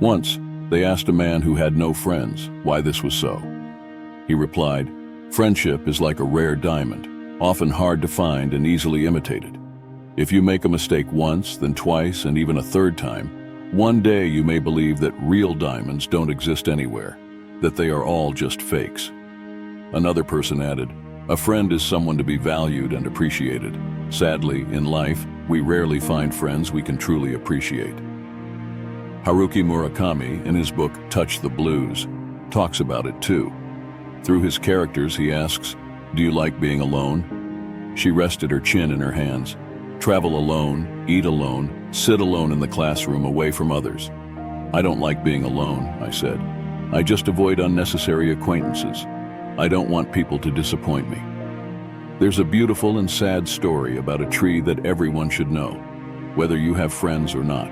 Once, they asked a man who had no friends why this was so. He replied, "Friendship is like a rare diamond, often hard to find and easily imitated. If you make a mistake once, then twice, and even a third time, one day you may believe that real diamonds don't exist anywhere, that they are all just fakes." Another person added, "A friend is someone to be valued and appreciated. Sadly, in life, we rarely find friends we can truly appreciate." Haruki Murakami, in his book Touch the Blues, talks about it too. Through his characters, he asks, "Do you like being alone?" She rested her chin in her hands. "Travel alone, eat alone, sit alone in the classroom away from others." "I don't like being alone," I said. "I just avoid unnecessary acquaintances. I don't want people to disappoint me." There's a beautiful and sad story about a tree that everyone should know, whether you have friends or not.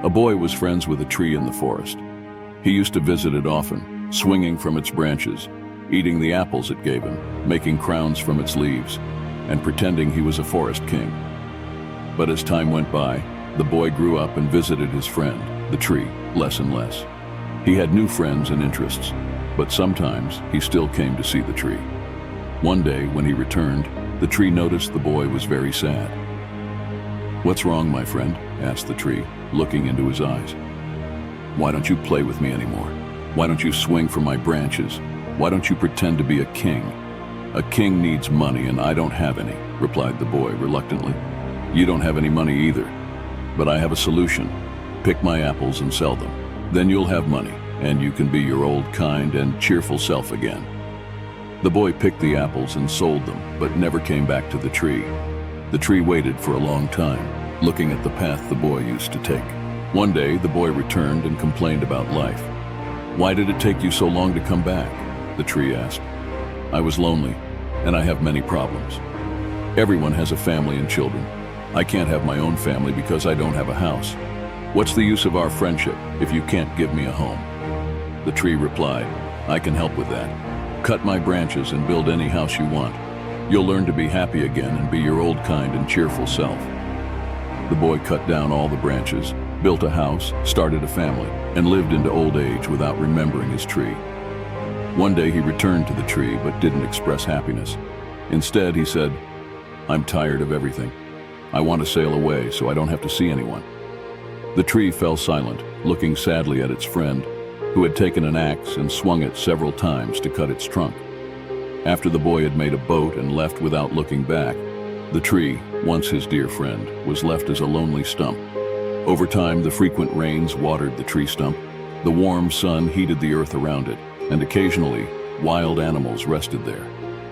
A boy was friends with a tree in the forest. He used to visit it often, swinging from its branches, eating the apples it gave him, making crowns from its leaves, and pretending he was a forest king. But as time went by, the boy grew up and visited his friend, the tree, less and less. He had new friends and interests, but sometimes he still came to see the tree. One day, when he returned, the tree noticed the boy was very sad. "What's wrong, my friend?" asked the tree, looking into his eyes. "Why don't you play with me anymore? Why don't you swing from my branches? Why don't you pretend to be a king?" "A king needs money, and I don't have any," replied the boy reluctantly. "You don't have any money either. But I have a solution. Pick my apples and sell them. Then you'll have money, and you can be your old, kind, and cheerful self again." The boy picked the apples and sold them, but never came back to the tree. The tree waited for a long time, looking at the path the boy used to take. One day, the boy returned and complained about life. "Why did it take you so long to come back?" the tree asked. "I was lonely, and I have many problems. Everyone has a family and children. I can't have my own family because I don't have a house. What's the use of our friendship if you can't give me a home?" The tree replied, "I can help with that. Cut my branches and build any house you want. You'll learn to be happy again and be your old, kind, and cheerful self." The boy cut down all the branches, built a house, started a family, and lived into old age without remembering his tree. One day he returned to the tree but didn't express happiness. Instead, he said, "I'm tired of everything. I want to sail away so I don't have to see anyone." The tree fell silent, looking sadly at its friend, who had taken an axe and swung it several times to cut its trunk. After the boy had made a boat and left without looking back, the tree, once his dear friend, was left as a lonely stump. Over time, the frequent rains watered the tree stump, the warm sun heated the earth around it, and occasionally, wild animals rested there.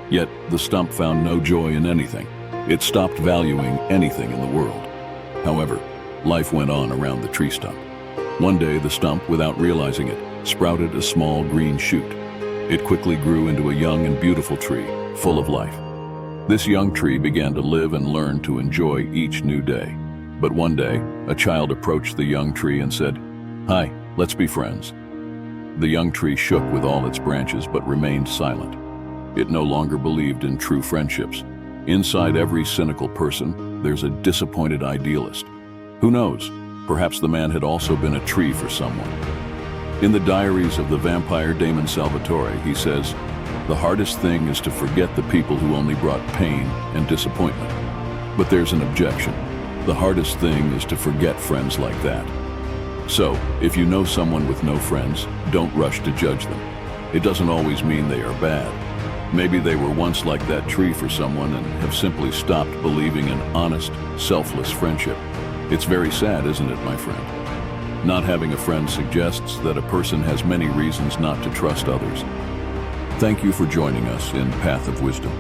Yet, the stump found no joy in anything. It stopped valuing anything in the world. However, life went on around the tree stump. One day, the stump, without realizing it, sprouted a small green shoot. It quickly grew into a young and beautiful tree, full of life. This young tree began to live and learn to enjoy each new day. But one day, a child approached the young tree and said, "Hi, let's be friends." The young tree shook with all its branches but remained silent. It no longer believed in true friendships. Inside every cynical person, there's a disappointed idealist. Who knows? Perhaps the man had also been a tree for someone. In the diaries of the vampire Damon Salvatore, he says, "The hardest thing is to forget the people who only brought pain and disappointment." But there's an objection. The hardest thing is to forget friends like that. So, if you know someone with no friends, don't rush to judge them. It doesn't always mean they are bad. Maybe they were once like that tree for someone and have simply stopped believing in honest, selfless friendship. It's very sad, isn't it, my friend? Not having a friend suggests that a person has many reasons not to trust others. Thank you for joining us in Path of Wisdom.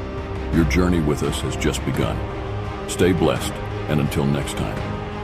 Your journey with us has just begun. Stay blessed, and until next time.